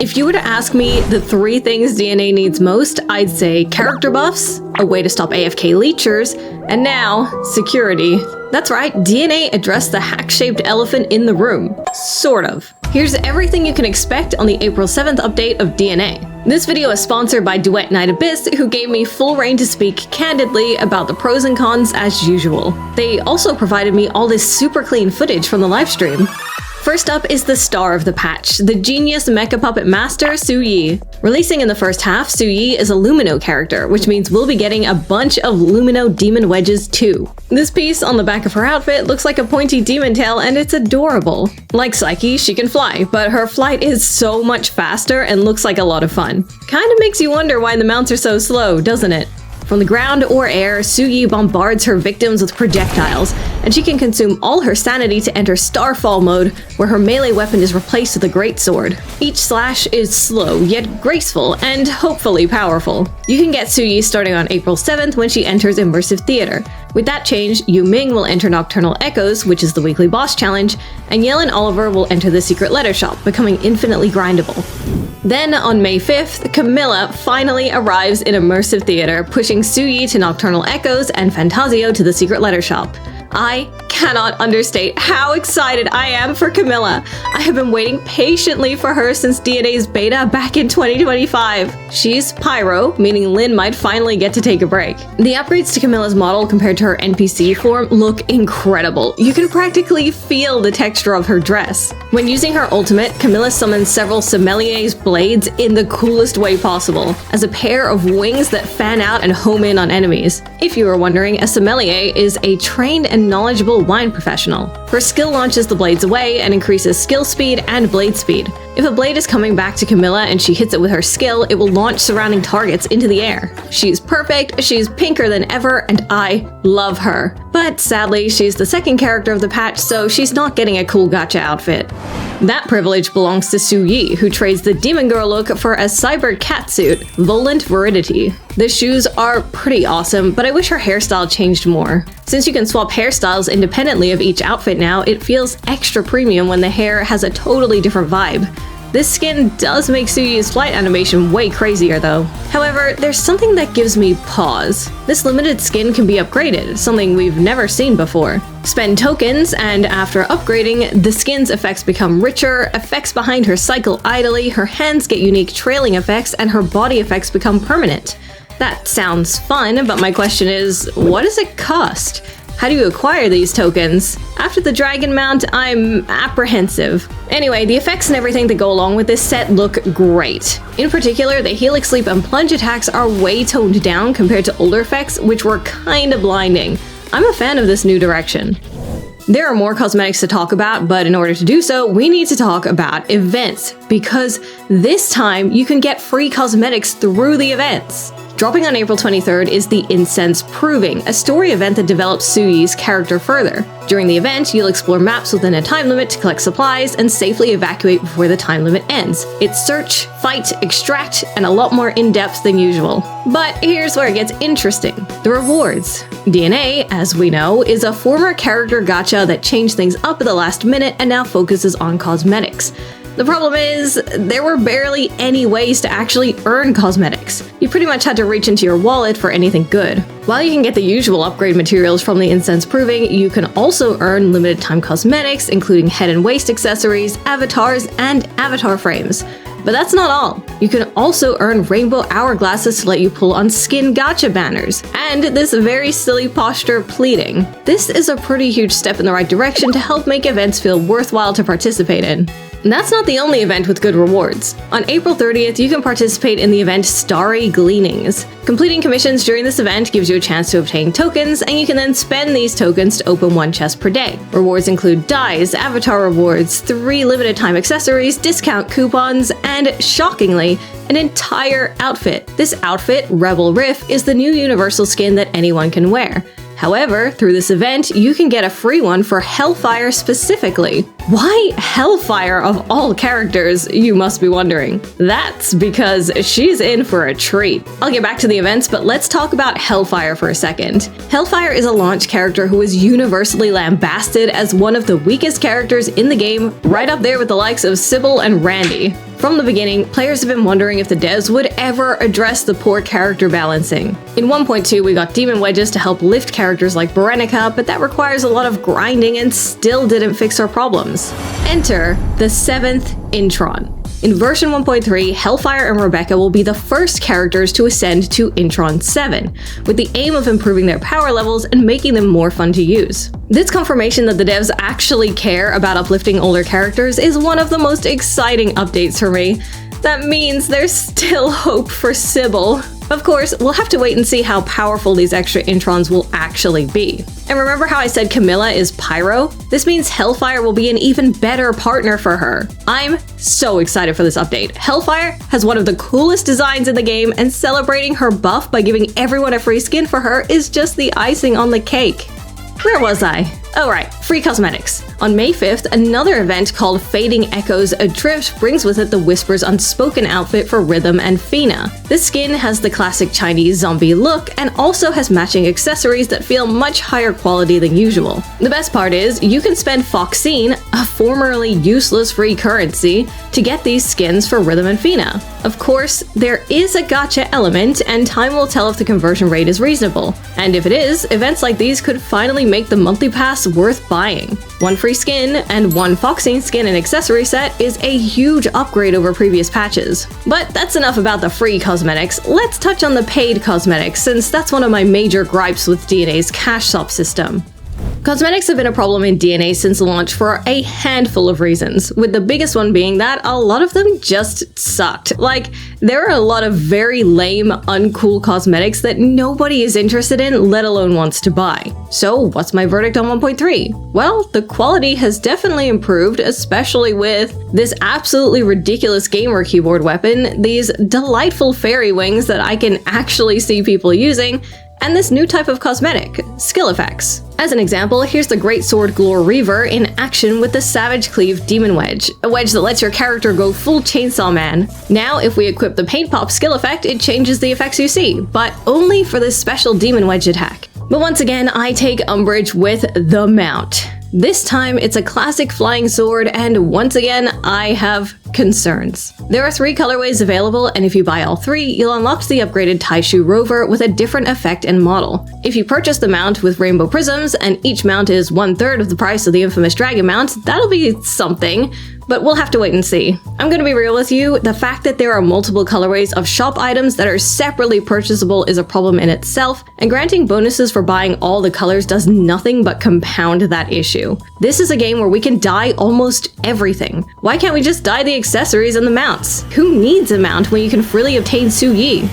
If you were to ask me the 3 things DNA needs most, I'd say character buffs, a way to stop AFK leechers, and now, security. That's right, DNA addressed the hack-shaped elephant in the room. Sort of. Here's everything you can expect on the April 7th update of DNA. This video is sponsored by Duet Night Abyss, who gave me full reign to speak candidly about the pros and cons as usual. They also provided me all this super clean footage from the livestream. First up is the star of the patch, the genius mecha puppet master Su Yi. Releasing in the first half, Su Yi is a Lumino character, which means we'll be getting a bunch of Lumino demon wedges too. This piece on the back of her outfit looks like a pointy demon tail and it's adorable. Like Psyche, she can fly, but her flight is so much faster and looks like a lot of fun. Kinda makes you wonder why the mounts are so slow, doesn't it? From the ground or air, Su Yi bombards her victims with projectiles, and she can consume all her sanity to enter Starfall mode, where her melee weapon is replaced with a greatsword. Each slash is slow, yet graceful, and hopefully powerful. You can get Su Yi starting on April 7th when she enters Immersive Theater. With that change, Yu Ming will enter Nocturnal Echoes, which is the weekly boss challenge, and Yellen Oliver will enter the Secret Letter Shop, becoming infinitely grindable. Then, on May 5th, Camila finally arrives in Immersive Theater, pushing Su Yi to Nocturnal Echoes and Fantasio to the Secret Letter Shop. I cannot understate how excited I am for Camila. I have been waiting patiently for her since DNA's beta back in 2025. She's Pyro, meaning Lin might finally get to take a break. The upgrades to Camila's model compared to her NPC form look incredible. You can practically feel the texture of her dress. When using her ultimate, Camila summons several Sommelier's blades in the coolest way possible, as a pair of wings that fan out and home in on enemies. If you were wondering, a Sommelier is a trained and knowledgeable wine professional. Her skill launches the blades away and increases skill speed and blade speed. If a blade is coming back to Camila and she hits it with her skill, it will launch surrounding targets into the air. She's perfect, she's pinker than ever, and I love her. But sadly, she's the second character of the patch, so she's not getting a cool gacha outfit. That privilege belongs to Su Yi, who trades the Demon Girl look for a cyber catsuit, Volant Veridity. The shoes are pretty awesome, but I wish her hairstyle changed more. Since you can swap hairstyles independently of each outfit now, it feels extra premium when the hair has a totally different vibe. This skin does make Su Yi's flight animation way crazier though. However, there's something that gives me pause. This limited skin can be upgraded, something we've never seen before. Spend tokens, and after upgrading, the skin's effects become richer, effects behind her cycle idly, her hands get unique trailing effects, and her body effects become permanent. That sounds fun, but my question is, what does it cost? How do you acquire these tokens? After the dragon mount, I'm apprehensive. Anyway, the effects and everything that go along with this set look great. In particular, the Helix Leap and Plunge attacks are way toned down compared to older effects, which were kinda blinding. I'm a fan of this new direction. There are more cosmetics to talk about, but in order to do so, we need to talk about events, because this time you can get free cosmetics through the events. Dropping on April 23rd is the Incense Proving, a story event that develops Su Yi's character further. During the event, you'll explore maps within a time limit to collect supplies and safely evacuate before the time limit ends. It's search, fight, extract, and a lot more in-depth than usual. But here's where it gets interesting. The rewards. DNA, as we know, is a former character gacha that changed things up at the last minute and now focuses on cosmetics. The problem is, there were barely any ways to actually earn cosmetics. You pretty much had to reach into your wallet for anything good. While you can get the usual upgrade materials from the Incense Proving, you can also earn limited time cosmetics, including head and waist accessories, avatars, and avatar frames. But that's not all. You can also earn rainbow hourglasses to let you pull on skin gacha banners, and this very silly posture pleating. This is a pretty huge step in the right direction to help make events feel worthwhile to participate in. And that's not the only event with good rewards. On April 30th, you can participate in the event Starry Gleanings. Completing commissions during this event gives you a chance to obtain tokens, and you can then spend these tokens to open one chest per day. Rewards include dyes, avatar rewards, 3 limited time accessories, discount coupons, and, shockingly, an entire outfit. This outfit, Rebel Riff, is the new universal skin that anyone can wear. However, through this event, you can get a free one for Hellfire specifically. Why Hellfire of all characters, you must be wondering? That's because she's in for a treat. I'll get back to the events, but let's talk about Hellfire for a second. Hellfire is a launch character who is universally lambasted as one of the weakest characters in the game, right up there with the likes of Sybil and Randy. From the beginning, players have been wondering if the devs would ever address the poor character balancing. In 1.2, we got demon wedges to help lift characters like Berenica, but that requires a lot of grinding and still didn't fix our problems. Enter the 7th Intron. In version 1.3, Hellfire and Rebecca will be the first characters to ascend to Intron 7, with the aim of improving their power levels and making them more fun to use. This confirmation that the devs actually care about uplifting older characters is one of the most exciting updates for me. That means there's still hope for Sybil. Of course, we'll have to wait and see how powerful these extra Introns will actually be. And remember how I said Camila is Pyro? This means Hellfire will be an even better partner for her. I'm so excited for this update. Hellfire has one of the coolest designs in the game, and celebrating her buff by giving everyone a free skin for her is just the icing on the cake. Where was I? Oh right, free cosmetics. On May 5th, another event called Fading Echoes Adrift brings with it the Whisper's Unspoken outfit for Rhythm and Fina. This skin has the classic Chinese zombie look and also has matching accessories that feel much higher quality than usual. The best part is, you can spend Foxine, a formerly useless free currency, to get these skins for Rhythm and Fina. Of course, there is a gacha element, and time will tell if the conversion rate is reasonable. And if it is, events like these could finally make the monthly pass worth buying. One free skin and one Foxine skin and accessory set is a huge upgrade over previous patches. But that's enough about the free cosmetics. Let's touch on the paid cosmetics, since that's one of my major gripes with DNA's cash swap system. Cosmetics have been a problem in DNA since launch for a handful of reasons, with the biggest one being that a lot of them just sucked. Like, there are a lot of very lame, uncool cosmetics that nobody is interested in, let alone wants to buy. So what's my verdict on 1.3? Well, the quality has definitely improved, especially with this absolutely ridiculous gamer keyboard weapon, these delightful fairy wings that I can actually see people using, and this new type of cosmetic, skill effects. As an example, here's the Great Sword Glore Reaver in action with the Savage Cleave Demon Wedge, a wedge that lets your character go full Chainsaw Man. Now, if we equip the Paint Pop skill effect, it changes the effects you see, but only for this special Demon Wedge attack. But once again, I take umbrage with the mount. This time, it's a classic flying sword, and once again, I have concerns. There are 3 colorways available, and if you buy all 3, you'll unlock the upgraded Taishu Rover with a different effect and model. If you purchase the mount with rainbow prisms, and each mount is 1/3 of the price of the infamous dragon mount, that'll be something. But we'll have to wait and see. I'm gonna be real with you, the fact that there are multiple colorways of shop items that are separately purchasable is a problem in itself, and granting bonuses for buying all the colors does nothing but compound that issue. This is a game where we can dye almost everything. Why can't we just dye the accessories and the mounts? Who needs a mount when you can freely obtain Suyi?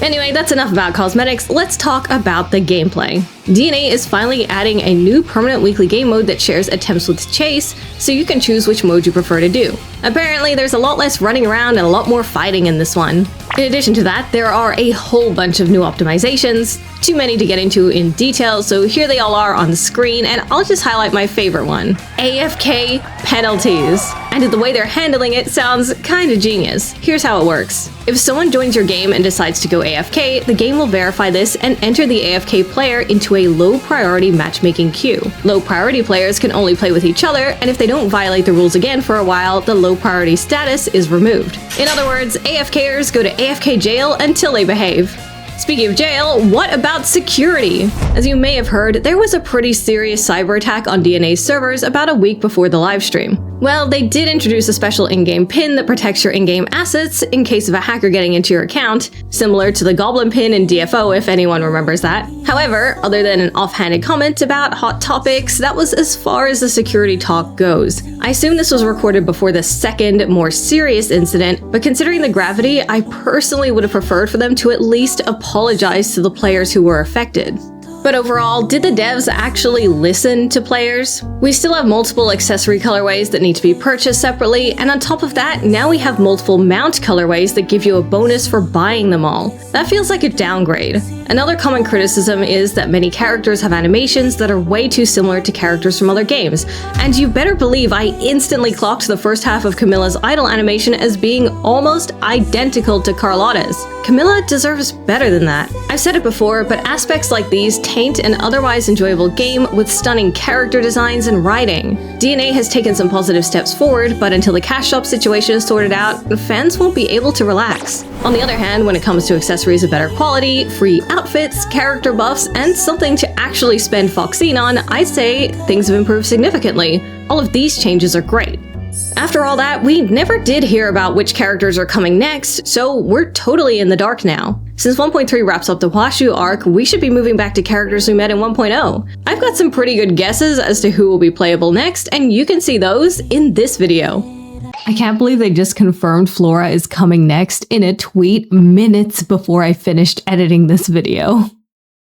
Anyway, that's enough about cosmetics, let's talk about the gameplay. DNA is finally adding a new permanent weekly game mode that shares attempts with Chase, so you can choose which mode you prefer to do. Apparently, there's a lot less running around and a lot more fighting in this one. In addition to that, there are a whole bunch of new optimizations, too many to get into in detail, so here they all are on the screen, and I'll just highlight my favorite one: AFK penalties. And the way they're handling it sounds kinda genius. Here's how it works. If someone joins your game and decides to go AFK, the game will verify this and enter the AFK player into a low-priority matchmaking queue. Low-priority players can only play with each other, and if they don't violate the rules again for a while, the low-priority status is removed. In other words, AFKers go to AFK jail until they behave. Speaking of jail, what about security? As you may have heard, there was a pretty serious cyber attack on DNA's servers about a week before the livestream. Well, they did introduce a special in-game pin that protects your in-game assets in case of a hacker getting into your account, similar to the Goblin pin in DFO if anyone remembers that. However, other than an offhanded comment about hot topics, that was as far as the security talk goes. I assume this was recorded before the second, more serious incident, but considering the gravity, I personally would have preferred for them to at least apologize to the players who were affected. But overall, did the devs actually listen to players? We still have multiple accessory colorways that need to be purchased separately, and on top of that, now we have multiple mount colorways that give you a bonus for buying them all. That feels like a downgrade. Another common criticism is that many characters have animations that are way too similar to characters from other games, and you better believe I instantly clocked the first half of Camilla's idol animation as being almost identical to Carlotta's. Camila deserves better than that. I've said it before, but aspects like these paint an otherwise enjoyable game with stunning character designs and writing. DNA has taken some positive steps forward, but until the cash shop situation is sorted out, fans won't be able to relax. On the other hand, when it comes to accessories of better quality, free outfits, character buffs, and something to actually spend Foxine on, I'd say things have improved significantly. All of these changes are great. After all that, we never did hear about which characters are coming next, so we're totally in the dark now. Since 1.3 wraps up the Washu arc, we should be moving back to characters we met in 1.0. I've got some pretty good guesses as to who will be playable next, and you can see those in this video. I can't believe they just confirmed Flora is coming next in a tweet minutes before I finished editing this video.